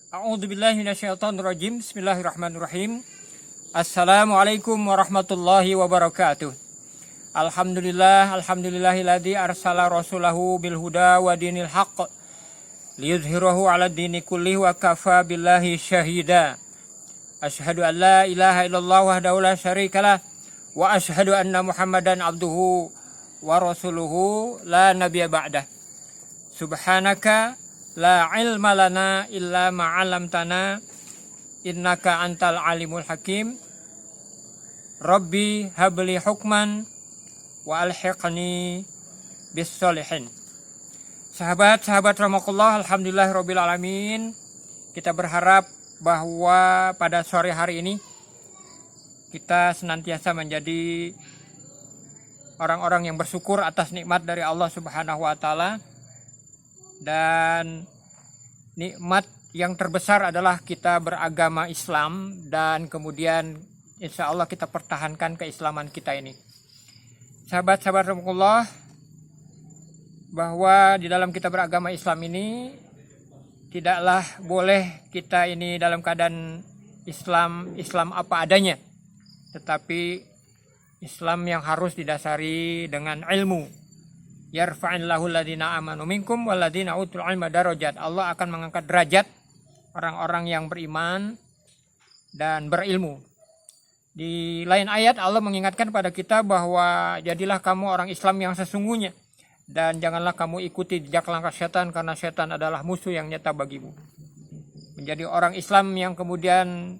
A'udzubillahi minasyaitonirrajim. Bismillahirrahmanirrahim. Assalamualaikum warahmatullahi wabarakatuh. Alhamdulillahilladzi arsala rasulahu bil huda wa dinil haqq liyudhhirahu 'ala dini kullihi wa kafa billahi syahida. Asyhadu an la ilaha illallah wahdahu la syarikalah wa asyhadu anna Muhammadan abduhu wa rasuluhu la nabiyya ba'dah. Subhanaka la ilma lana illa ma'alamtana innaka antal alimul hakim. Rabbi habli hukman wa alhiqni bis solihin. Sahabat-sahabat rahimakumullah, alhamdulillahirabbil alamin. Kita berharap bahwa pada sore hari ini kita senantiasa menjadi orang-orang yang bersyukur atas nikmat dari Allah Subhanahu wa taala. Dan nikmat yang terbesar adalah kita beragama Islam, dan kemudian insya Allah kita pertahankan keislaman kita ini. Sahabat-sahabat rahimakumullah, bahwa di dalam kita beragama Islam ini tidaklah boleh kita ini dalam keadaan Islam apa adanya, tetapi Islam yang harus didasari dengan ilmu. Yarfa'illahu alladhina amanu minkum walladhina utul ilma darajat. Allah akan mengangkat derajat orang-orang yang beriman dan berilmu. Di lain ayat Allah mengingatkan pada kita bahwa jadilah kamu orang Islam yang sesungguhnya, dan janganlah kamu ikuti jejak langkah setan, karena setan adalah musuh yang nyata bagimu. Menjadi orang Islam yang kemudian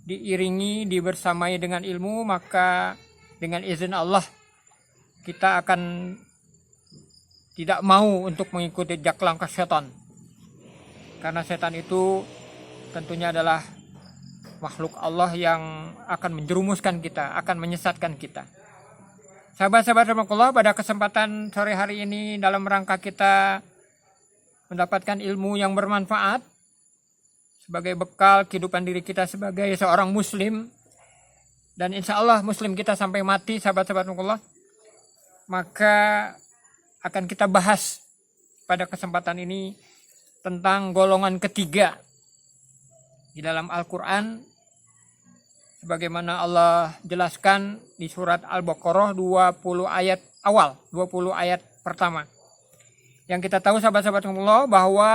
diiringi, dibersamai dengan ilmu, maka dengan izin Allah kita akan tidak mau untuk mengikuti jejak langkah setan, karena setan itu tentunya adalah makhluk Allah yang akan menjerumuskan kita, akan menyesatkan kita. Sahabat-sahabat rahimakumullah, pada kesempatan sore hari ini dalam rangka kita mendapatkan ilmu yang bermanfaat sebagai bekal kehidupan diri kita sebagai seorang muslim, dan insya Allah muslim kita sampai mati, sahabat-sahabat rahimakumullah, maka akan kita bahas pada kesempatan ini tentang golongan ketiga di dalam Al-Quran, sebagaimana Allah jelaskan di surat Al-Baqarah 20 ayat awal, 20 ayat pertama. Yang kita tahu sahabat-sahabat Allah bahwa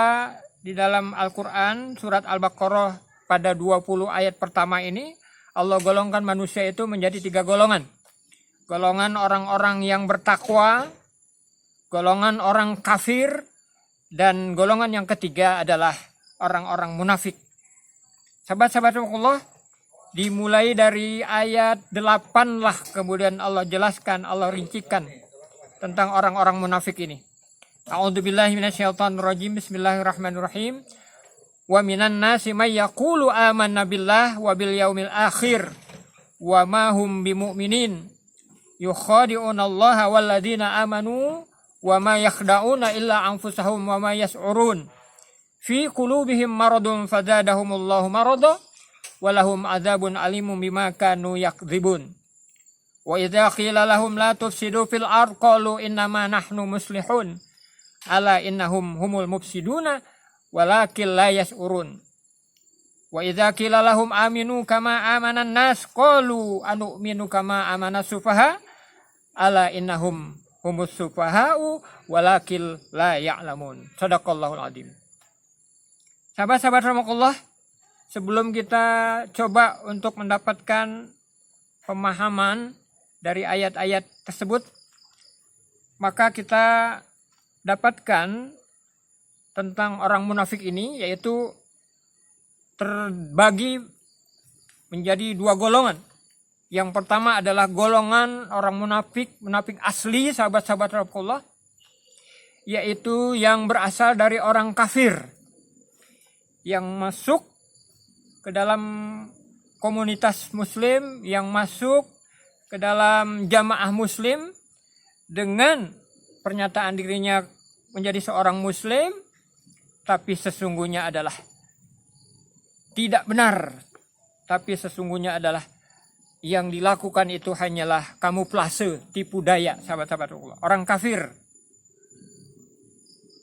di dalam Al-Quran surat Al-Baqarah pada 20 ayat pertama ini Allah golongkan manusia itu menjadi 3 golongan. Golongan orang-orang yang bertakwa, golongan orang kafir, dan golongan yang ketiga adalah orang-orang munafik. Sahabat-sahabat Allah, dimulai dari ayat 8 lah kemudian Allah jelaskan, Allah rincikan tentang orang-orang munafik ini. A'udzubillahi minasyaitonirrajim. Bismillahirrahmanirrahim. Wa minan nasi may yaqulu amanna billah wa bil yaumil akhir wa ma hum bimu'minin. Yukhadi'una Allah walladzina amanu wa ma yakhda'una illa anfusahum wa ma yas'urun. Fi qulubihim maradun fazadahumullahu marada wa lahum adzabun alimun bima kanu yakdzibun. Wa idza qila lahum la tufsidu fil ardh qalu innama nahnu muslihun. Ala innahum humul mufsiduna walakin la yas'urun. Wa idza qila lahum aminu kama amanan nas qalu anu'minu kama amanas sufaha. Ala innahum humus sufaha'u walakil la ya'lamun. Shadaqallahul adzim. Sahabat-sahabat rahimakumullah, sebelum kita coba untuk mendapatkan pemahaman dari ayat-ayat tersebut, maka kita dapatkan tentang orang munafik ini, yaitu terbagi menjadi 2 golongan. Yang pertama adalah golongan orang munafik asli, sahabat-sahabat rahimakumullah, yaitu yang berasal dari orang kafir, yang masuk ke dalam komunitas muslim, yang masuk ke dalam jamaah muslim dengan pernyataan dirinya menjadi seorang muslim, tapi sesungguhnya adalah tidak benar, tapi sesungguhnya adalah yang dilakukan itu hanyalah kamuflase, tipu daya, sahabat-sahabat Allah. Orang kafir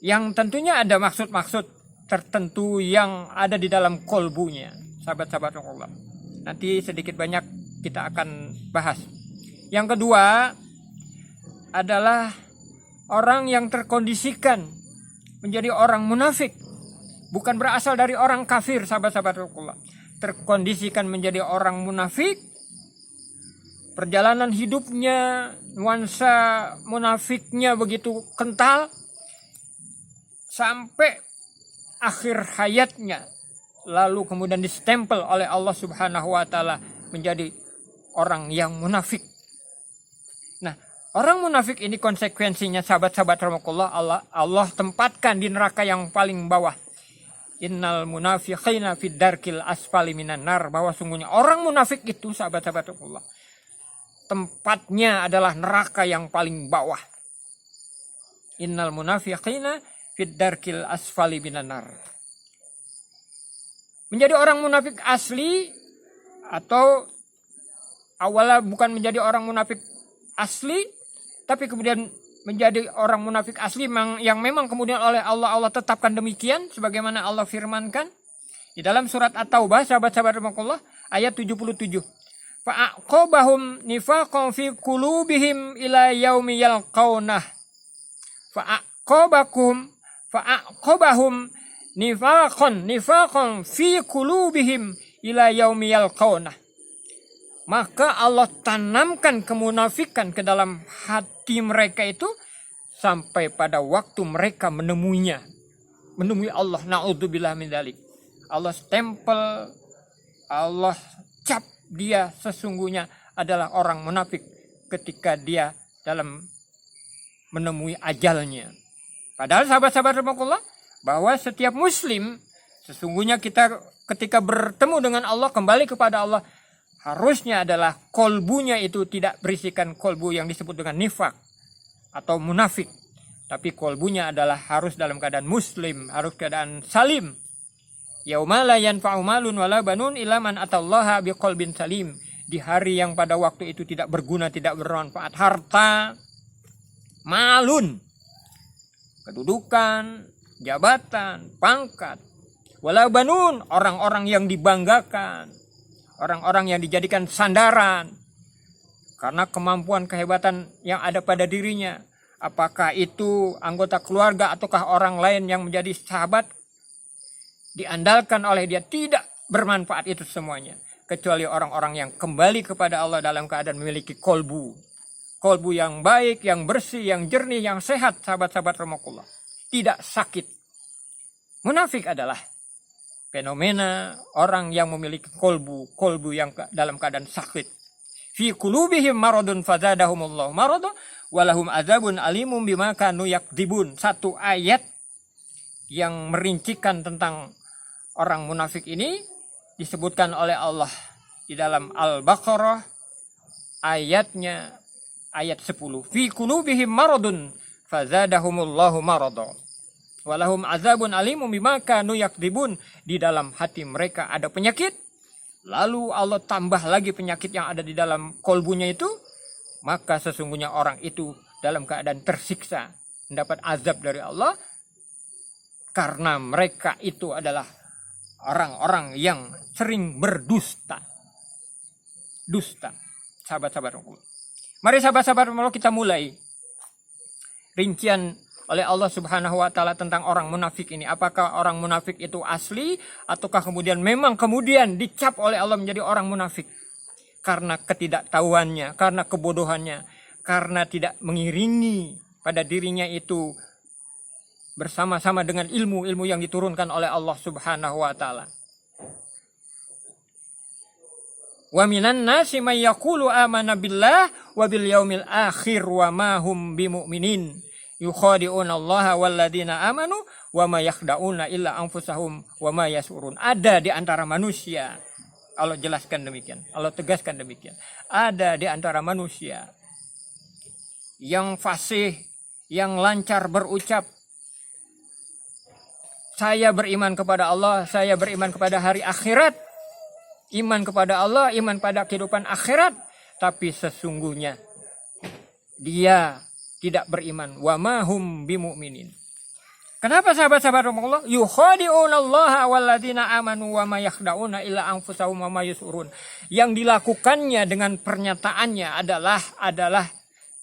yang tentunya ada maksud-maksud tertentu yang ada di dalam kolbunya, sahabat-sahabat Allah. Nanti sedikit banyak kita akan bahas. Yang kedua adalah orang yang terkondisikan menjadi orang munafik. Bukan berasal dari orang kafir, sahabat-sahabat Allah. Terkondisikan menjadi orang munafik. Perjalanan hidupnya, nuansa munafiknya begitu kental. Sampai akhir hayatnya. Lalu kemudian distempel oleh Allah Subhanahu wa Ta'ala menjadi orang yang munafik. Nah, orang munafik ini konsekuensinya, sahabat-sahabat rahmatullah, Allah tempatkan di neraka yang paling bawah. Innal munafiqina fid darkil asfali minan nar, bahwa sungguhnya orang munafik itu, sahabat-sahabat rahmatullah, tempatnya adalah neraka yang paling bawah. Innal munafiqina fid darkil asfali minan nar. Menjadi orang munafik asli atau awalnya bukan menjadi orang munafik asli, tapi kemudian menjadi orang munafik asli yang memang kemudian oleh Allah tetapkan demikian sebagaimana Allah firmankan di dalam surat At-Taubah, sahabat-sahabat rahmatullah, ayat 77. Fa'aqobahum nifaqan fi qulubihim ila yaumi yalqaunah. Fa'aqobahum nifaqan fi qulubihim ila yaumi yalqaunah. Maka Allah tanamkan kemunafikan ke dalam hati mereka itu sampai pada waktu mereka menemui Allah. Na'udzubillah min dzalik. Allah stempel, Allah cap dia sesungguhnya adalah orang munafik ketika dia dalam menemui ajalnya. Padahal sahabat-sahabat rahmatullah, bahwa setiap muslim sesungguhnya kita ketika bertemu dengan Allah, kembali kepada Allah, harusnya adalah kolbunya itu tidak berisikan kolbu yang disebut dengan nifak atau munafik. Tapi kolbunya adalah harus dalam keadaan muslim, harus keadaan salim. Yauma la yanfa'u malun wala banun illa man atallaha biqalbin salim. Di hari yang pada waktu itu tidak berguna, tidak bermanfaat harta, malun, kedudukan, jabatan, pangkat, wala banun, orang-orang yang dibanggakan, orang-orang yang dijadikan sandaran karena kemampuan kehebatan yang ada pada dirinya. Apakah itu anggota keluarga ataukah orang lain yang menjadi sahabat, diandalkan oleh dia, tidak bermanfaat itu semuanya. Kecuali orang-orang yang kembali kepada Allah dalam keadaan memiliki kolbu yang baik, yang bersih, yang jernih, yang sehat, sahabat-sahabat rahmatullah. Tidak sakit. Munafik adalah fenomena orang yang memiliki kolbu yang dalam keadaan sakit. Fi qulubihim maradun fazadahumullahu marada walahum azabun alimum bima kanu yakdzibun. Satu ayat yang merincikan tentang orang munafik ini disebutkan oleh Allah di dalam Al-Baqarah ayatnya ayat 10. Fi qulubihim maradun fazadahumullahu marada walahum azabun alimum bima kanu yakdzibun. Di dalam hati mereka ada penyakit, lalu Allah tambah lagi penyakit yang ada di dalam kolbunya itu, maka sesungguhnya orang itu dalam keadaan tersiksa, mendapat azab dari Allah, karena mereka itu adalah orang-orang yang sering berdusta. Dusta. Sahabat-sahabat Allah. Mari sahabat-sahabat Allah, kita mulai rincian oleh Allah Subhanahu wa Ta'ala tentang orang munafik ini. Apakah orang munafik itu asli ataukah kemudian memang kemudian dicap oleh Allah menjadi orang munafik karena ketidaktahuannya, karena kebodohannya, karena tidak mengiringi pada dirinya itu bersama-sama dengan ilmu yang diturunkan oleh Allah Subhanahu wa Ta'ala. Wa minan nasi may yaqulu amana billah wa bil yaumil akhir wa ma hum bimumin yukhadi'una Allah walladzina amanu wa ma yakhda'una illa anfusahum wa ma yasurun. Ada di antara manusia, Allah jelaskan demikian, Allah tegaskan demikian, ada di antara manusia yang fasih, yang lancar berucap, saya beriman kepada Allah, saya beriman kepada hari akhirat, iman kepada Allah, iman pada kehidupan akhirat, tapi sesungguhnya dia tidak beriman. Wa ma hum bimu'minin. Kenapa sahabat-sahabat Allah? Yukhadi'unallaha walladzina amanu wa ma yakhda'una illa anfusahum wa ma yusurun. Yang dilakukannya dengan pernyataannya adalah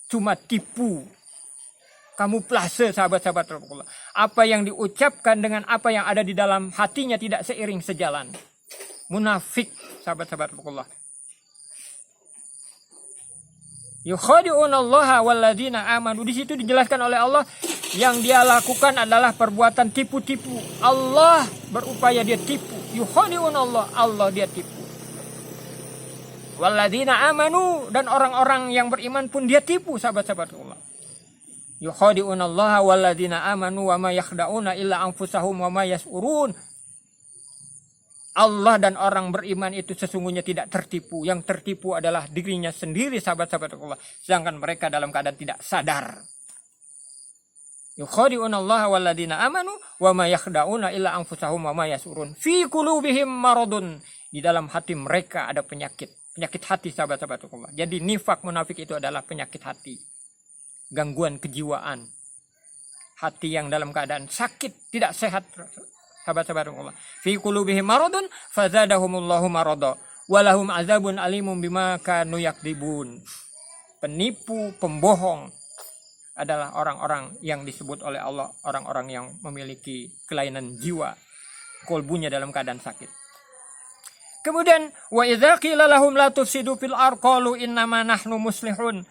cuma tipu. Kamuflase sahabat-sahabat Allah. Apa yang diucapkan dengan apa yang ada di dalam hatinya tidak seiring sejalan. Munafik sahabat-sahabat Allah. Yukhadi'unallaha walladzina amanu. Di situ dijelaskan oleh Allah yang dia lakukan adalah perbuatan tipu-tipu. Allah berupaya dia tipu. Yukhadi'unallah, Allah dia tipu. Walladzina amanu, dan orang-orang yang beriman pun dia tipu sahabat-sahabat Allah. Yukhadi'unallaha walladzina amanu wa ma yakhda'una illa anfusahum wa ma yash'urun. Allah dan orang beriman itu sesungguhnya tidak tertipu. Yang tertipu adalah dirinya sendiri sahabat-sahabat Allah. Sedangkan mereka dalam keadaan tidak sadar. Yukhadi'unallaha walladzina amanu wa ma yakhda'una illa anfusahum wa ma yash'urun. Fi qulubihim maradun. Di dalam hati mereka ada penyakit. Penyakit hati sahabat-sahabat Allah. Jadi nifak munafik itu adalah penyakit hati. Gangguan kejiwaan. Hati yang dalam keadaan sakit, tidak sehat. Sahabat-sahabat Allah. Fi qulubihim maradun fazadahumullahu marada walahum azabun alimun bima kanu yakdibun. Penipu, pembohong adalah orang-orang yang disebut oleh Allah orang-orang yang memiliki kelainan jiwa, kolbunya dalam keadaan sakit. Kemudian wa idza qila lahum la tufsidu fil ardh qalu innama nahnu muslihun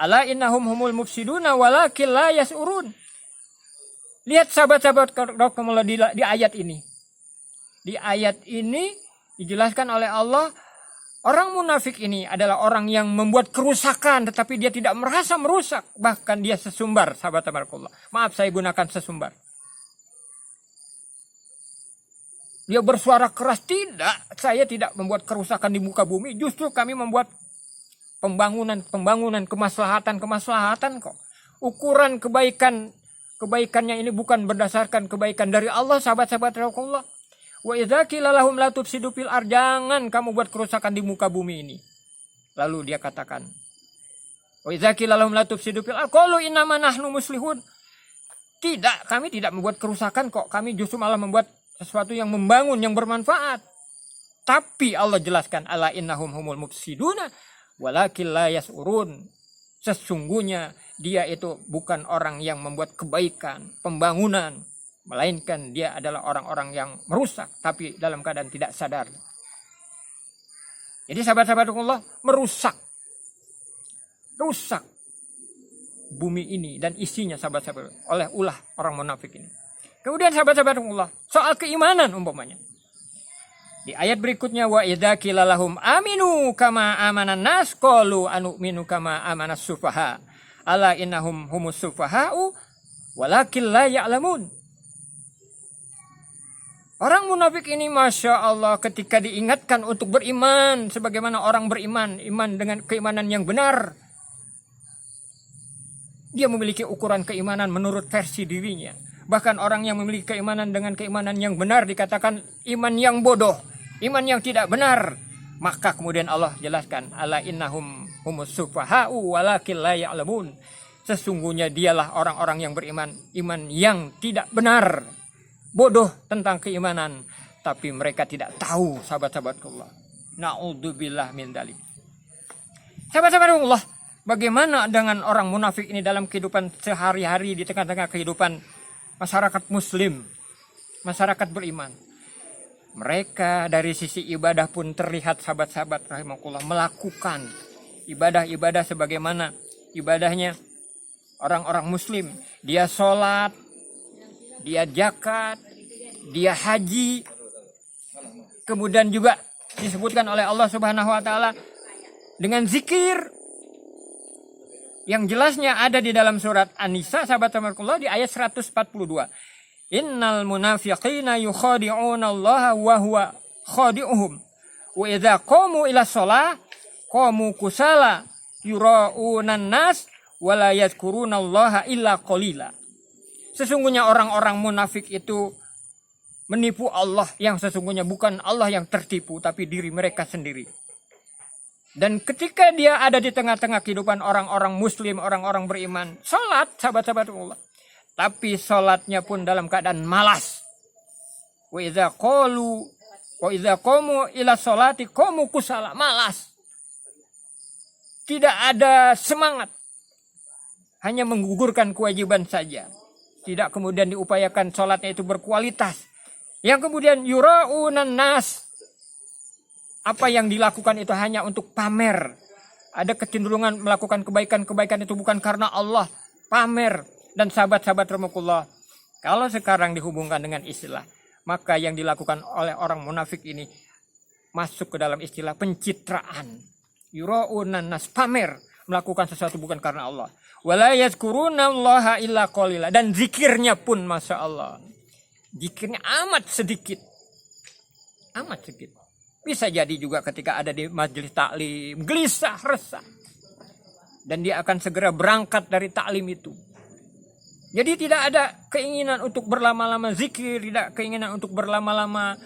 ala innahum humul mufsiduna walakin la yash'urun. Lihat sahabat-sahabat di ayat ini. Di ayat ini dijelaskan oleh Allah, orang munafik ini adalah orang yang membuat kerusakan tetapi dia tidak merasa merusak. Bahkan dia sesumbar, sahabat-sahabat Allah. Maaf saya gunakan sesumbar. Dia bersuara keras, tidak. Saya tidak membuat kerusakan di muka bumi. Justru kami membuat pembangunan, kemaslahatan kok. Ukuran kebaikannya ini bukan berdasarkan kebaikan dari Allah, sahabat-sahabat Allah. Wa idza qila lahum la tufsidu fil ardh, jangan kamu buat kerusakan di muka bumi ini. Lalu dia katakan, wa idza qila lahum la tufsidu fil ardh qalu innama nahnu muslihun. Tidak, kami tidak membuat kerusakan kok. Kami justru malah membuat sesuatu yang membangun, yang bermanfaat. Tapi Allah jelaskan, ala innahum humul mufsiduna walakin la yash'urun. Sesungguhnya dia itu bukan orang yang membuat kebaikan, pembangunan, melainkan dia adalah orang-orang yang merusak, tapi dalam keadaan tidak sadar. Jadi sahabat-sahabat Allah merusak bumi ini dan isinya sahabat-sahabat oleh ulah orang munafik ini. Kemudian sahabat-sahabat Allah soal keimanan umpamanya. Di ayat berikutnya wa idza qila lahum aminu kama amanan nas qalu anu'minu kama amanas sufaha. Ala innahum humus sufaha'u walakin la ya'lamun. Orang munafik ini Masya Allah ketika diingatkan untuk beriman sebagaimana orang beriman, iman dengan keimanan yang benar, dia memiliki ukuran keimanan menurut versi dirinya. Bahkan orang yang memiliki keimanan dengan keimanan yang benar dikatakan iman yang bodoh, iman yang tidak benar. Maka kemudian Allah jelaskan, ala innahum humus sufaha'u walakin la ya'lamun. Sesungguhnya dialah orang-orang yang beriman, iman yang tidak benar, bodoh tentang keimanan, tapi mereka tidak tahu, sahabat-sahabat Allah. Na'udzubillah min dzalik. Sahabat-sahabat Allah, bagaimana dengan orang munafik ini dalam kehidupan sehari-hari di tengah-tengah kehidupan masyarakat muslim, masyarakat beriman? Mereka dari sisi ibadah pun terlihat sahabat-sahabat rahimakumullah melakukan ibadah-ibadah sebagaimana ibadahnya orang-orang muslim. Dia sholat, dia zakat, dia haji. Kemudian juga disebutkan oleh Allah Subhanahu wa taala dengan zikir yang jelasnya ada di dalam surat An-Nisa sahabat-sahabat Allah di ayat 142. Innal munafiqina yukhadi'una Allah wa huwa khadi'uhum. Wa idza qamu ila shalah qamu kusala yura'unan nas wa la yadhkurunallaha illa qalila. Sesungguhnya orang-orang munafik itu menipu Allah yang sesungguhnya bukan Allah yang tertipu tapi diri mereka sendiri. Dan ketika dia ada di tengah-tengah kehidupan orang-orang muslim, orang-orang beriman, salat sahabat-sahabat Allah, tapi sholatnya pun dalam keadaan malas. Wa idza qamu ila sholati qamu kusala, malas. Tidak ada semangat. Hanya menggugurkan kewajiban saja. Tidak kemudian diupayakan sholatnya itu berkualitas. Yang kemudian yura'unan nas. Apa yang dilakukan itu hanya untuk pamer. Ada kecenderungan melakukan kebaikan-kebaikan itu bukan karena Allah. Pamer. Dan sahabat-sahabat rahimakumullah, kalau sekarang dihubungkan dengan istilah, maka yang dilakukan oleh orang munafik ini masuk ke dalam istilah pencitraan. Yura'unan nas, pamer, melakukan sesuatu bukan karena Allah. Wala yazkurunallaha illa qalila, dan zikirnya pun masya Allah, zikirnya amat sedikit. Amat sedikit. Bisa jadi juga ketika ada di majelis taklim gelisah, resah, dan dia akan segera berangkat dari taklim itu. Jadi tidak ada keinginan untuk berlama-lama zikir, tidak keinginan untuk berlama-lama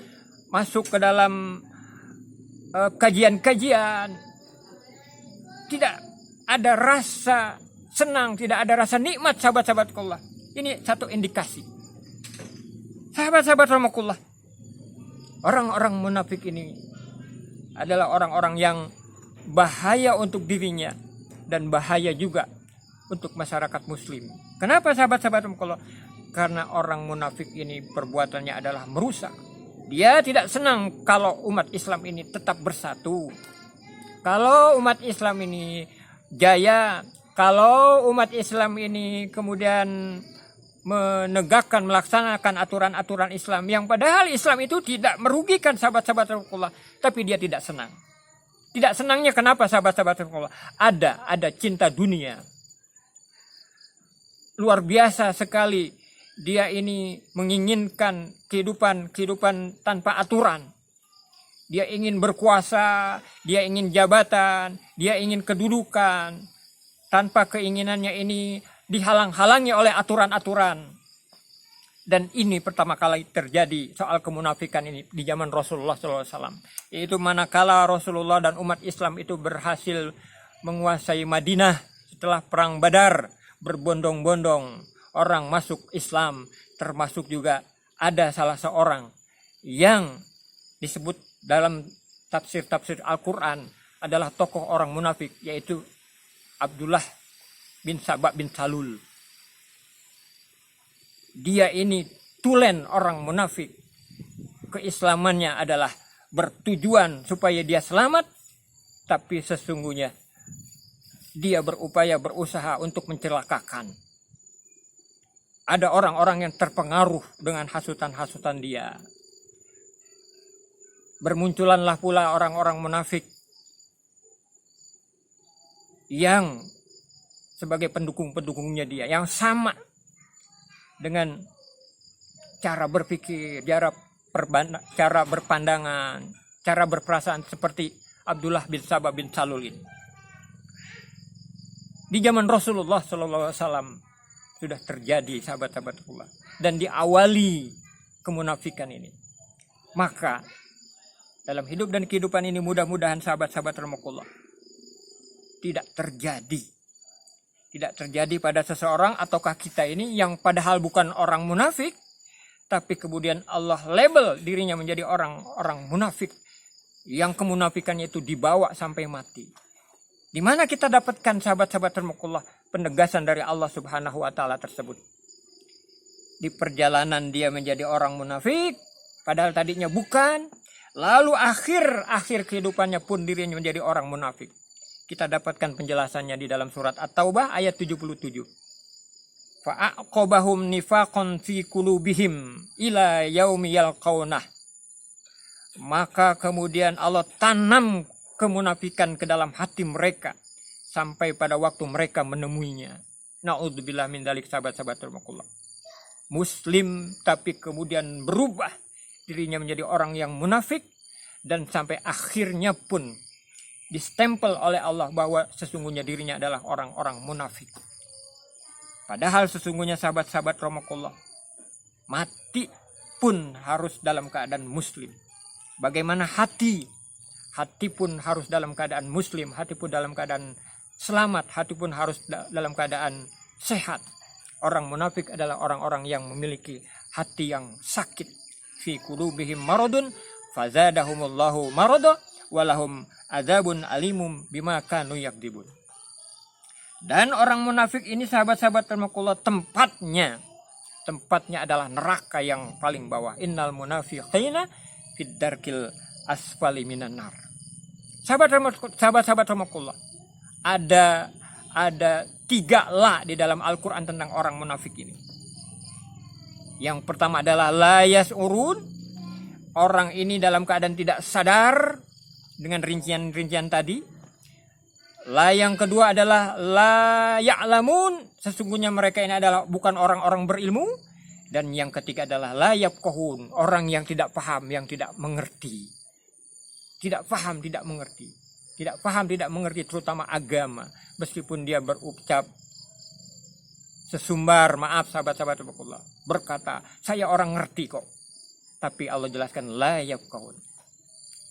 masuk ke dalam kajian-kajian. Tidak ada rasa senang, tidak ada rasa nikmat, sahabat-sahabat Allah. Ini satu indikasi. Sahabat-sahabat rahimakumullah, orang-orang munafik ini adalah orang-orang yang bahaya untuk dirinya dan bahaya juga untuk masyarakat muslim. Kenapa sahabat-sahabat rahimakumullah? Karena orang munafik ini perbuatannya adalah merusak. Dia tidak senang kalau umat Islam ini tetap bersatu. Kalau umat Islam ini jaya, kalau umat Islam ini kemudian menegakkan, melaksanakan aturan-aturan Islam yang padahal Islam itu tidak merugikan sahabat-sahabat rahimakumullah, tapi dia tidak senang. Tidak senangnya kenapa sahabat-sahabat rahimakumullah? Ada cinta dunia. Luar biasa sekali dia ini menginginkan kehidupan tanpa aturan. Dia ingin berkuasa, dia ingin jabatan, dia ingin kedudukan. Tanpa keinginannya ini dihalang-halangi oleh aturan-aturan. Dan ini pertama kali terjadi soal kemunafikan ini di zaman Rasulullah SAW. Yaitu manakala Rasulullah dan umat Islam itu berhasil menguasai Madinah setelah perang Badar. Berbondong-bondong orang masuk Islam, termasuk juga ada salah seorang yang disebut dalam tafsir Al-Quran adalah tokoh orang munafik, yaitu Abdullah bin Sabah bin Salul. Dia ini tulen orang munafik. Keislamannya adalah bertujuan supaya dia selamat, tapi sesungguhnya dia berupaya, berusaha untuk mencelakakan. Ada orang-orang yang terpengaruh dengan hasutan-hasutan dia. Bermunculanlah pula orang-orang munafik yang sebagai pendukung-pendukungnya dia, yang sama dengan cara berpikir, cara berpandangan, cara berperasaan seperti Abdullah bin Sabah bin Salul ini. Di zaman Rasulullah SAW sudah terjadi sahabat-sahabat Allah, dan diawali kemunafikan ini. Maka dalam hidup dan kehidupan ini mudah-mudahan sahabat-sahabat rahimakumullah tidak terjadi pada seseorang ataukah kita ini yang padahal bukan orang munafik, tapi kemudian Allah label dirinya menjadi orang munafik, yang kemunafikannya itu dibawa sampai mati. Di mana kita dapatkan sahabat-sahabat rahimakumullah penegasan dari Allah Subhanahu wa taala tersebut? Di perjalanan dia menjadi orang munafik, padahal tadinya bukan. Lalu akhir kehidupannya pun dirinya menjadi orang munafik. Kita dapatkan penjelasannya di dalam surat At-Taubah ayat 77. Fa'aqobahum nifaqan fi qulubihim ila yaumi yalqaunah. Maka kemudian Allah tanam kemunafikan ke dalam hati mereka sampai pada waktu mereka menemuinya. Na'udzubillah min dzalik sahabat-sahabat rahimakumullah. Muslim tapi kemudian berubah dirinya menjadi orang yang munafik, dan sampai akhirnya pun distempel oleh Allah bahwa sesungguhnya dirinya adalah orang-orang munafik. Padahal sesungguhnya sahabat-sahabat rahimakumullah, mati pun harus dalam keadaan muslim. Bagaimana hati pun harus dalam keadaan muslim, hati pun dalam keadaan selamat, hati pun harus dalam keadaan sehat. Orang munafik adalah orang-orang yang memiliki hati yang sakit. Fi qulubihim maradun fazadahumullahu marada walahum adzabun alimum bima kanu yakdibun. Dan orang munafik ini sahabat-sahabat rahimakumullah, tempatnya adalah neraka yang paling bawah. Innal munafiqina fid darkil asfali minan nar. Sahabat-sahabat rahimakumullah, ada 3 la di dalam Al-Quran tentang orang munafik ini. Yang pertama adalah la yas'urun. Orang ini dalam keadaan tidak sadar dengan rincian-rincian tadi. La yang kedua adalah la ya'lamun. Sesungguhnya mereka ini adalah bukan orang-orang berilmu. Dan yang ketiga adalah la yafqahun. Orang yang tidak paham, yang tidak mengerti. Tidak paham, tidak mengerti. Tidak paham, tidak mengerti terutama agama. Meskipun dia berucap sesumbar, maaf sahabat-sahabat Allah, berkata, saya orang ngerti kok. Tapi Allah jelaskan la yafqahun.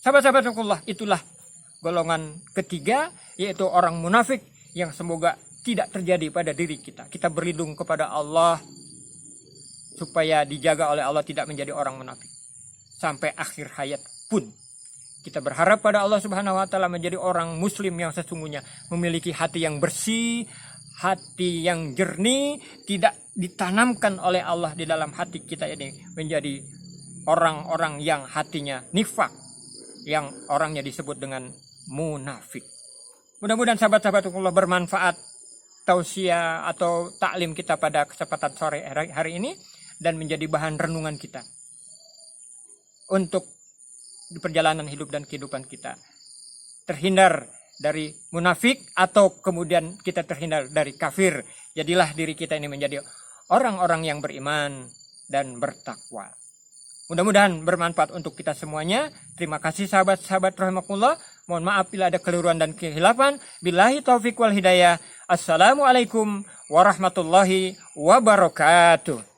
Sahabat-sahabat Allah, itulah golongan ketiga, yaitu orang munafik yang semoga tidak terjadi pada diri kita. Kita berlindung kepada Allah supaya dijaga oleh Allah tidak menjadi orang munafik sampai akhir hayat pun. Kita berharap pada Allah Subhanahu wa taala menjadi orang muslim yang sesungguhnya memiliki hati yang bersih, hati yang jernih, tidak ditanamkan oleh Allah di dalam hati kita ini menjadi orang-orang yang hatinya nifak, yang orangnya disebut dengan munafik. Mudah-mudahan sahabat-sahabat Allah bermanfaat tausiah atau taklim kita pada kesempatan sore hari ini dan menjadi bahan renungan kita untuk di perjalanan hidup dan kehidupan kita. Terhindar dari munafik atau kemudian kita terhindar dari kafir. Jadilah diri kita ini menjadi orang-orang yang beriman dan bertakwa. Mudah-mudahan bermanfaat untuk kita semuanya. Terima kasih sahabat-sahabat rahimakumullah. Mohon maaf bila ada keliruan dan kehilafan. Billahi taufiq wal hidayah. Assalamualaikum warahmatullahi wabarakatuh.